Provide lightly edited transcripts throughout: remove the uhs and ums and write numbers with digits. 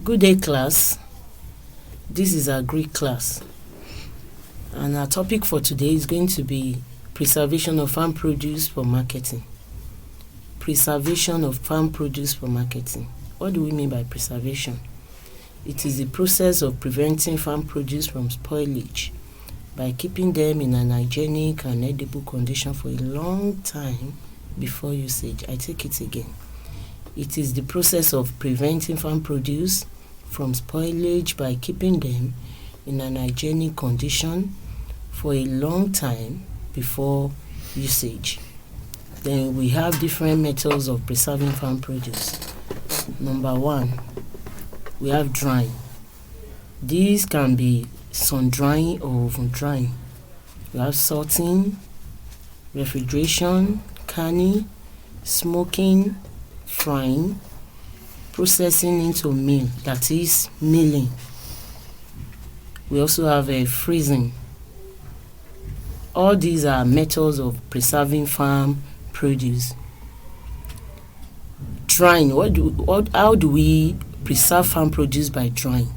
Good day, class. This is our Agric class, and our topic for today is going to be preservation of farm produce for marketing. Preservation of farm produce for marketing. What do we mean by preservation? It is the process of preventing farm produce from spoilage by keeping them in an hygienic and edible condition for a long time before usage. I take it again. It is the process of preventing farm produce from spoilage by keeping them in an hygienic condition for a long time before usage. Then we have different methods of preserving farm produce. Number one, we have drying. These can be sun drying or oven drying. We have sorting, refrigeration, canning, smoking, frying, processing into meal, that is milling. We also have a freezing. All these are methods of preserving farm produce. Drying. How do we preserve farm produce by drying?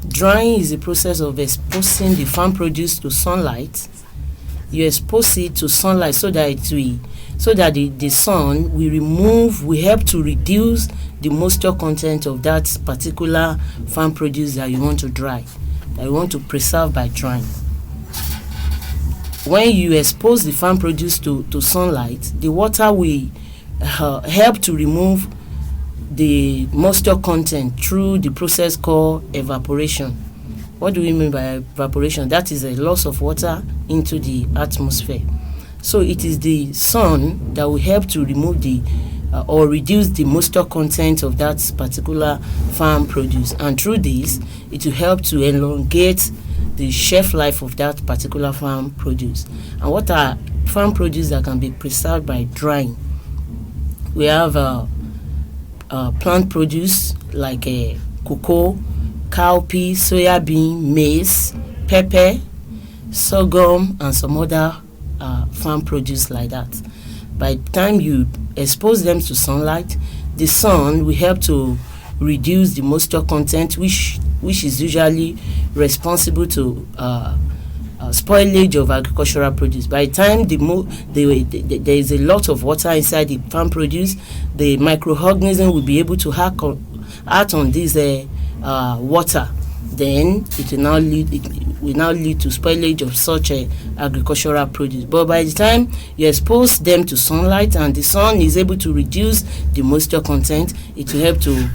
Drying is the process of exposing the farm produce to sunlight. You expose it to sunlight so that the sun will help to reduce the moisture content of that particular farm produce that you want to dry, that you want to preserve by drying. When you expose the farm produce to sunlight, the water will help to remove the moisture content through the process called evaporation. What do we mean by evaporation? That is a loss of water into the atmosphere. So it is the sun that will help to remove or reduce the moisture content of that particular farm produce, and through this it will help to elongate the shelf life of that particular farm produce. And what are farm produce that can be preserved by drying? We have plant produce like cocoa, cowpea, soya bean, maize, pepper, sorghum, and some other farm produce like that. By the time you expose them to sunlight, the sun will help to reduce the moisture content, which is usually responsible to spoilage of agricultural produce. By the time there is a lot of water inside the farm produce, the microorganism will be able to act on this water. Then it will now lead to spoilage of such agricultural produce. But by the time you expose them to sunlight and the sun is able to reduce the moisture content, it will help to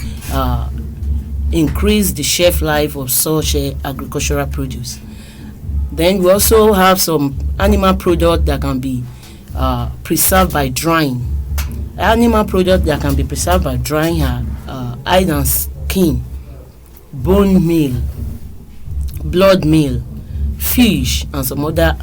increase the shelf life of such agricultural produce. Then we also have some animal products that can be preserved by drying. Animal products that can be preserved by drying are hide and skin, bone meal, blood meal, fish, and some other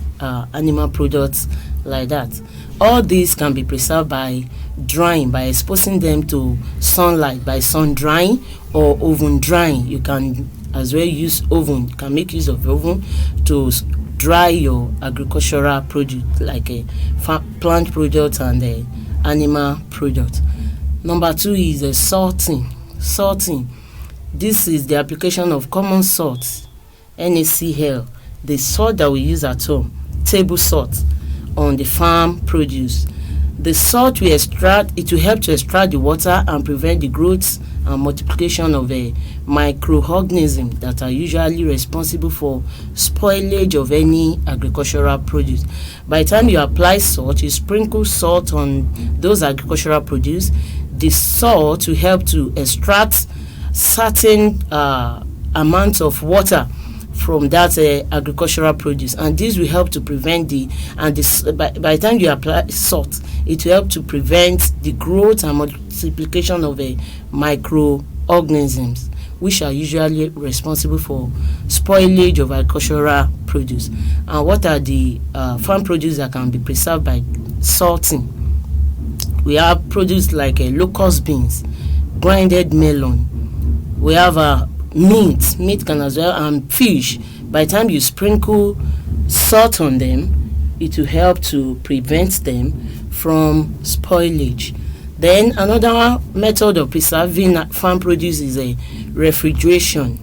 animal products like that. All these can be preserved by drying, by exposing them to sunlight, by sun drying or oven drying. You can as well use oven. You can make use of oven to dry your agricultural produce like a plant product and animal product. Number two is sorting. Sorting. This is the application of common salt, NaCl, the salt that we use at home, table salt, on the farm produce. The salt will help to extract the water and prevent the growth and multiplication of microorganisms that are usually responsible for spoilage of any agricultural produce. By the time you apply salt, you sprinkle salt on those agricultural produce, the salt will help to extract certain amount of water from that agricultural produce, and this will help to prevent by the time you apply salt, it will help to prevent the growth and multiplication of microorganisms, which are usually responsible for spoilage of agricultural produce. And what are the farm produce that can be preserved by salting? We have produce like locust beans, grinded melon. We have meat can as well, and fish. By the time you sprinkle salt on them, it will help to prevent them from spoilage. Then another method of preserving farm produce is a refrigeration.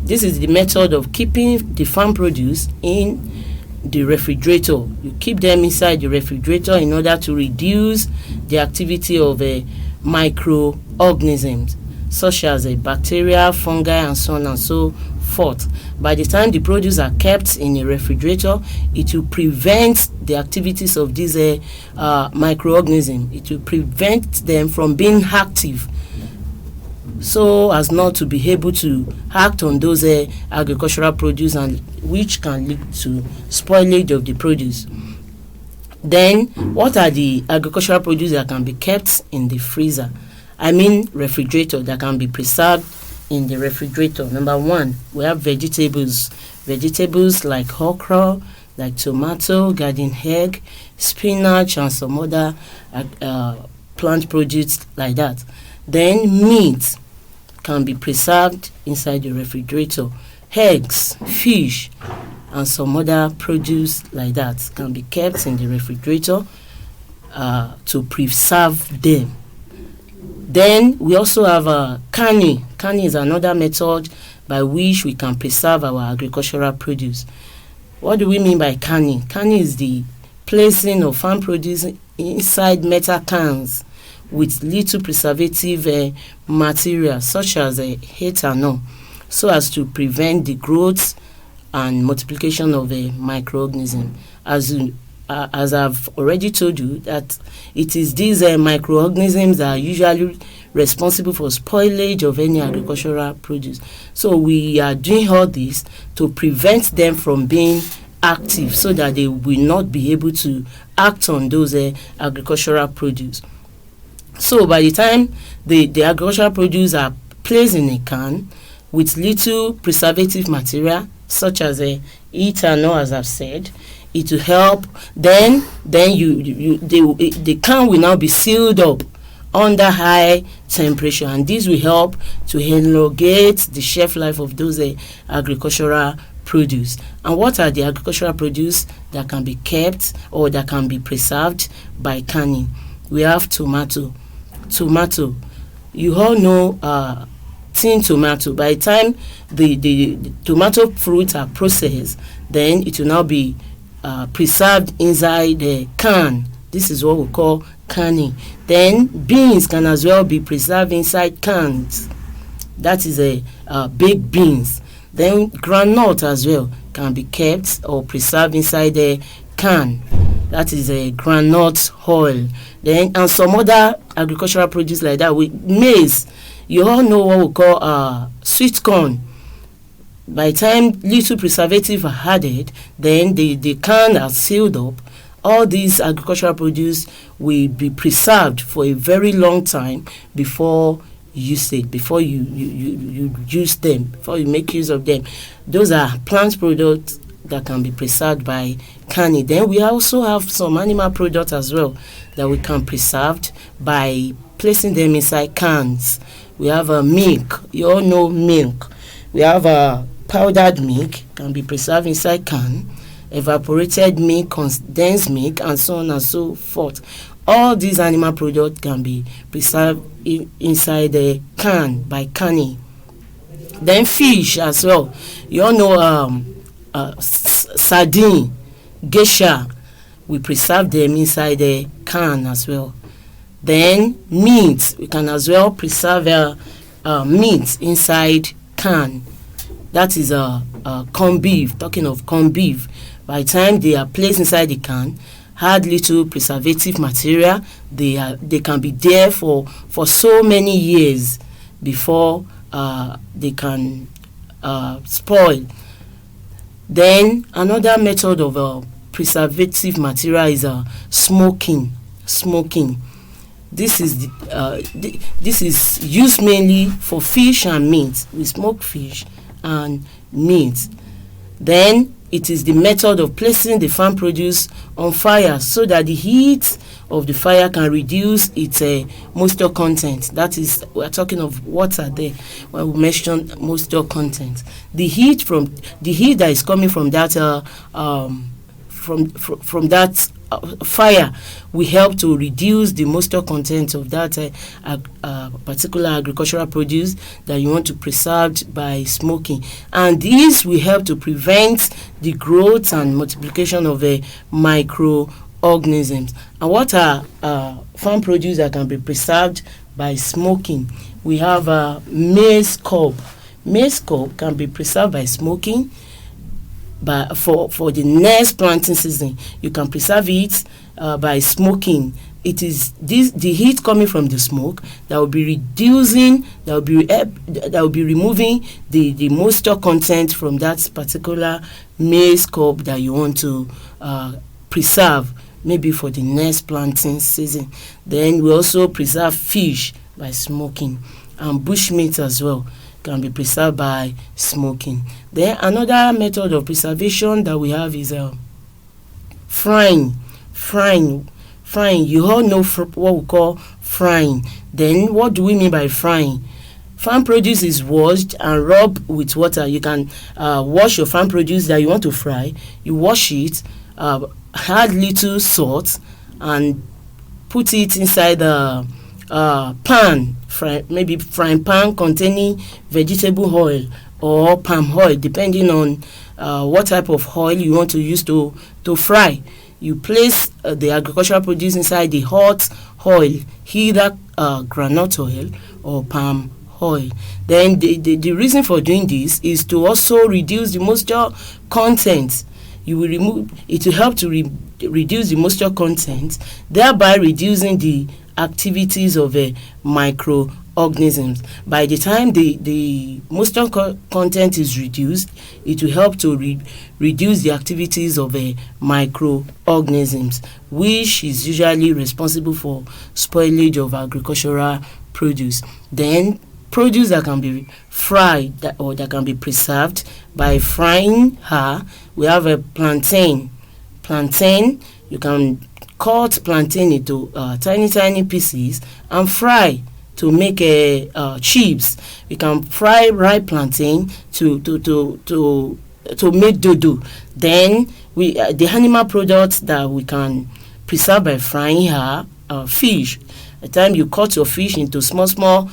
This is the method of keeping the farm produce in the refrigerator. You keep them inside the refrigerator in order to reduce the activity of microorganisms such as bacteria, fungi, and so on and so forth. By the time the produce are kept in a refrigerator, it will prevent the activities of these microorganisms. It will prevent them from being active, so as not to be able to act on those agricultural produce, and which can lead to spoilage of the produce. Then what are the agricultural produce that can be kept in the freezer? I mean refrigerator, that can be preserved in the refrigerator. Number one, we have vegetables like okra, like tomato, garden egg, spinach, and some other plant produce like that. Then meat can be preserved inside the refrigerator. Eggs, fish, and some other produce like that can be kept in the refrigerator to preserve them. Then we also have canning. Canning is another method by which we can preserve our agricultural produce. What do we mean by canning? Canning is the placing of farm produce inside metal cans with little preservative material such as ethanol, so as to prevent the growth and multiplication of a microorganism. As I've already told you, that it is these microorganisms that are usually responsible for spoilage of any agricultural produce. So we are doing all this to prevent them from being active, so that they will not be able to act on those agricultural produce. So by the time the agricultural produce are placed in a can with little preservative material such as ethanol, as I've said, it will help. Then the can will now be sealed up under high temperature, and this will help to elongate the shelf life of those agricultural produce. And what are the agricultural produce that can be kept or that can be preserved by canning? We have tomato. You all know tin tomato. By the time the tomato fruits are processed, then it will now be preserved inside the can. This is what we call canning. Then beans can as well be preserved inside cans. That is baked beans. Then groundnut as well can be kept or preserved inside the can. That is a groundnut oil. Then and some other agricultural produce like that. With maize, you all know what we call sweet corn. By the time little preservative are added, then the can are sealed up. All these agricultural produce will be preserved for a very long time before usage, before you use them, before you make use of them. Those are plant products that can be preserved by canning. Then we also have some animal products as well that we can preserve by placing them inside cans. We have milk. You all know milk. We have powdered milk, can be preserved inside can, evaporated milk, condensed milk, and so on and so forth. All these animal products can be preserved inside the can by canning. Then fish as well. You all know sardine, geisha. We preserve them inside the can as well. Then meat, we can as well preserve meat inside can. That is corned beef. Talking of corned beef, by the time they are placed inside the can, add little preservative material, they can be there for so many years before they can spoil. Then another method of preservative material is smoking. This is used mainly for fish and meat. We smoke fish and meat. Then it is the method of placing the farm produce on fire so that the heat of the fire can reduce its moisture content. That is, we are talking of water there when we mention moisture content. The heat that is coming from that from that fire will help to reduce the moisture content of that particular agricultural produce that you want to preserve by smoking, and this will help to prevent the growth and multiplication of microorganisms. And what are farm produce that can be preserved by smoking? We have maize cob. Maize cob can be preserved by smoking. But for the next planting season, you can preserve it by smoking. It is the heat coming from the smoke that will be reducing, that will be removing the moisture content from that particular maize cob that you want to preserve, maybe for the next planting season. Then we also preserve fish by smoking, and bushmeat as well can be preserved by smoking. Then another method of preservation that we have is frying. You all know what we call frying. Then what do we mean by frying? Farm produce is washed and rubbed with water. You can wash your farm produce that you want to fry. You wash it, add little salt, and put it inside the pan, maybe frying pan containing vegetable oil or palm oil, depending on what type of oil you want to use to fry. You place the agricultural produce inside the hot oil, either groundnut oil or palm oil. Then the reason for doing this is to also reduce the moisture content. You will remove it to help to reduce the moisture content, thereby reducing the activities of microorganisms. By the time the moisture content is reduced, it will help to reduce the activities of microorganisms, which is usually responsible for spoilage of agricultural produce. Then produce that can be fried or that can be preserved by frying her, we have a plantain. You can cut plantain into tiny pieces and fry to make chips. You can fry ripe plantain to make dodo. Then the animal products that we can preserve by frying are fish. The time you cut your fish into small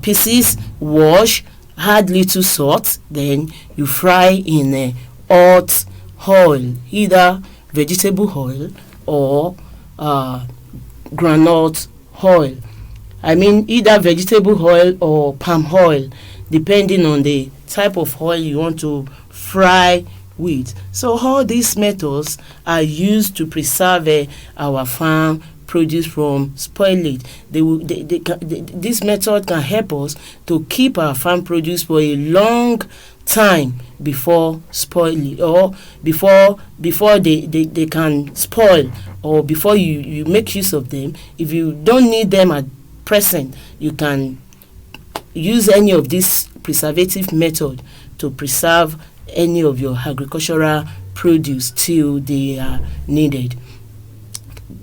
pieces, wash, add little salt, then you fry in hot oil, either vegetable oil or groundnut oil. I mean either vegetable oil or palm oil, depending on the type of oil you want to fry with. So all these methods are used to preserve our farm produce from spoilage. This method can help us to keep our farm produce for a long time before spoiling, or before they can spoil, or before you make use of them. If you don't need them at present, you can use any of this preservative method to preserve any of your agricultural produce till they are needed.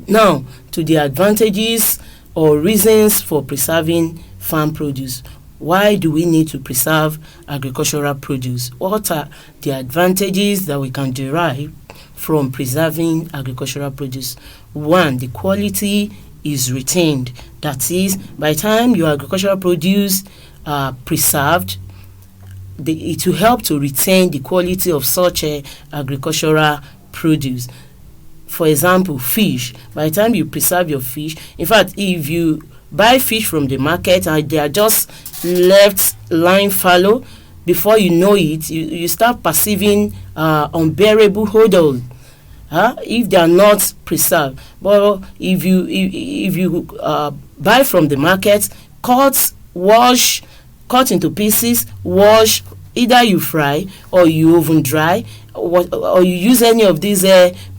Now, to the advantages or reasons for preserving farm produce. Why do we need to preserve agricultural produce? What are the advantages that we can derive from preserving agricultural produce? One, the quality is retained. That is, by the time your agricultural produce are preserved, it will help to retain the quality of such agricultural produce. For example, fish. By the time you preserve your fish, in fact, if you buy fish from the market and they are just left lying fallow, before you know it, you start perceiving unbearable odor if they are not preserved. But if you buy from the market, cut into pieces, wash, either you fry or you oven dry, or you use any of these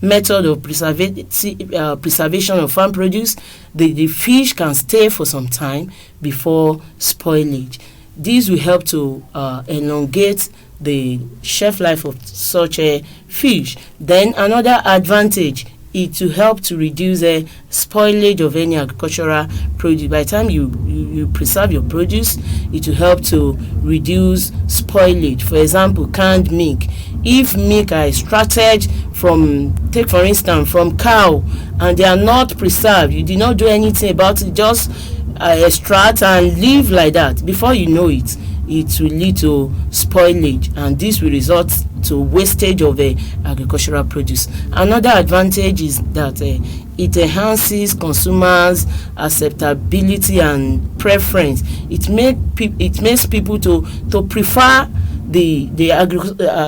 method of preservation of farm produce, the fish can stay for some time before spoilage. This will help to elongate the shelf life of such a fish. Then another advantage is to help to reduce spoilage of any agricultural produce. By the time you preserve your produce, it will help to reduce spoilage. For example, canned milk. If milk are extracted take for instance from cow, and they are not preserved, you did not do anything about it, just extract and leave like that. Before you know it, it will lead to spoilage, and this will result to wastage of agricultural produce. Another advantage is that it enhances consumers' acceptability and preference. It makes people to prefer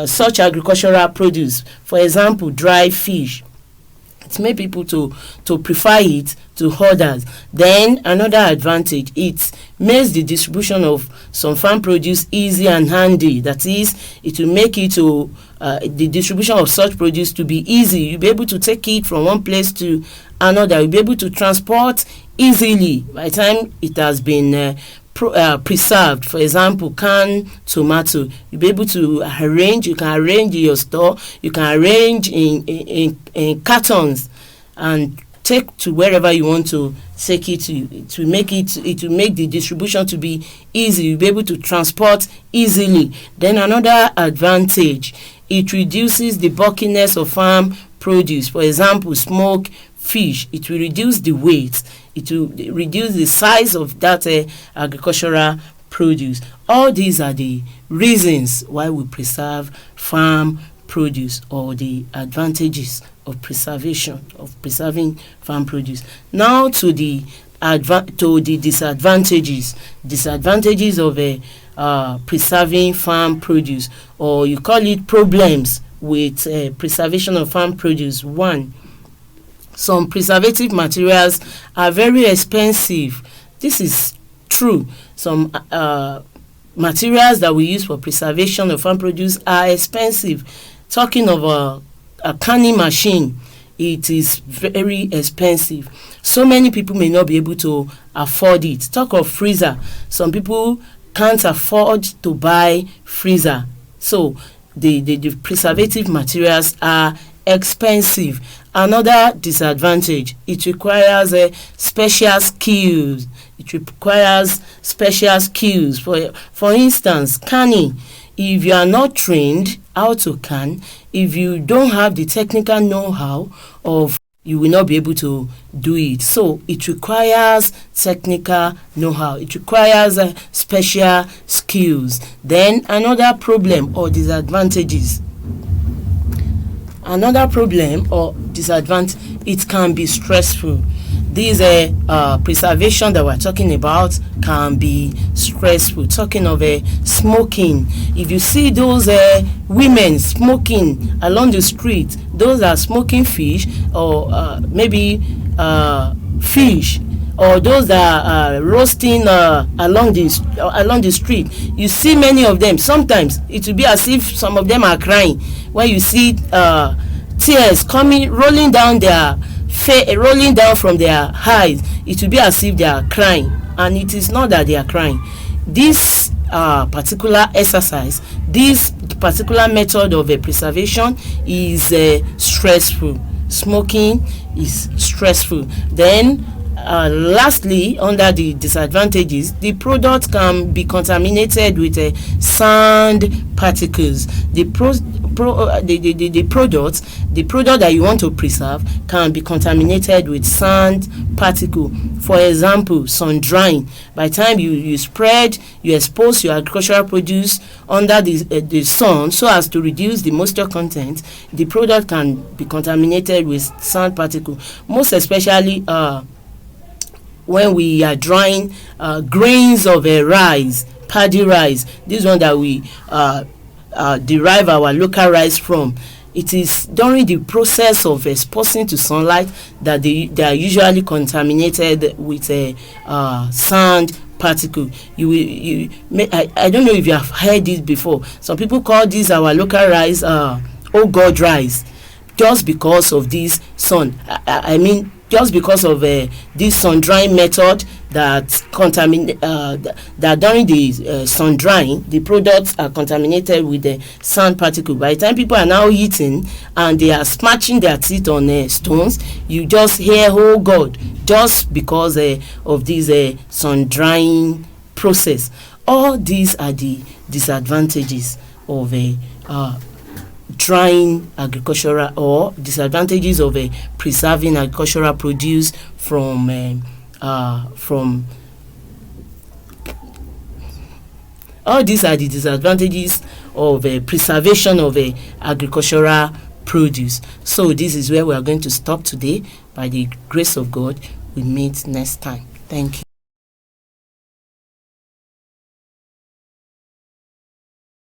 such agricultural produce. For example, dry fish. It makes people to prefer it to others. Then another advantage, it makes the distribution of some farm produce easy and handy. That is, it will make it to the distribution of such produce to be easy. You'll be able to take it from one place to another. You'll be able to transport easily by the time it has been preserved. For example, canned tomato, you'll be able to arrange. You can arrange in your store. You can arrange in cartons and take to wherever you want to take it to. It will make the distribution to be easy. You'll be able to transport easily. Then another advantage, it reduces the bulkiness of farm produce. For example, smoked fish, it will reduce the weight. It will reduce the size of that agricultural produce. All these are the reasons why we preserve farm produce, or the advantages of preserving farm produce. Now to the disadvantages of preserving farm produce, or you call it problems with preservation of farm produce. One, some preservative materials are very expensive. This is true. Some materials that we use for preservation of farm produce are expensive. Talking of a canning machine, it is very expensive. So many people may not be able to afford it. Talk of freezer. Some people can't afford to buy freezer. So the preservative materials are expensive. Another disadvantage, it requires special skills. For instance, canning. If you are not trained how to can, if you don't have the technical know-how of, you will not be able to do it. So it requires technical know-how. It requires special skills. Then another problem or disadvantage, it can be stressful. This preservation that we're talking about can be stressful. Talking of smoking, if you see those women smoking along the street, those are smoking fish, or maybe fish, or those that are roasting along the street. You see many of them. Sometimes it will be as if some of them are crying when you see tears rolling down from their eyes. It will be as if they are crying, and it is not that they are crying. This particular exercise, this particular method of preservation is stressful. Smoking is stressful. Then lastly, under the disadvantages, the product can be contaminated with sand particles. The product that you want to preserve can be contaminated with sand particle. For example, sun drying. By the time you expose your agricultural produce under the sun so as to reduce the moisture content, the product can be contaminated with sand particle. Most especially when we are drying grains of rice, paddy rice, this one that we derive our local rice from. It is during the process of exposing to sunlight that they are usually contaminated with sand particle. I don't know if you have heard this before. Some people call this our local rice oh God rice, just because of this sun. I mean, just because of this sun drying method that that during the sun drying, the products are contaminated with the sand particle. By the time people are now eating and they are smashing their teeth on stones, you just hear oh God, just because of this sun drying process. All these are the disadvantages of drying agricultural, or disadvantages of preserving agricultural produce from all these are the disadvantages of preservation of agricultural produce. So this is where we are going to stop today. By the grace of God, we meet next time. Thank you.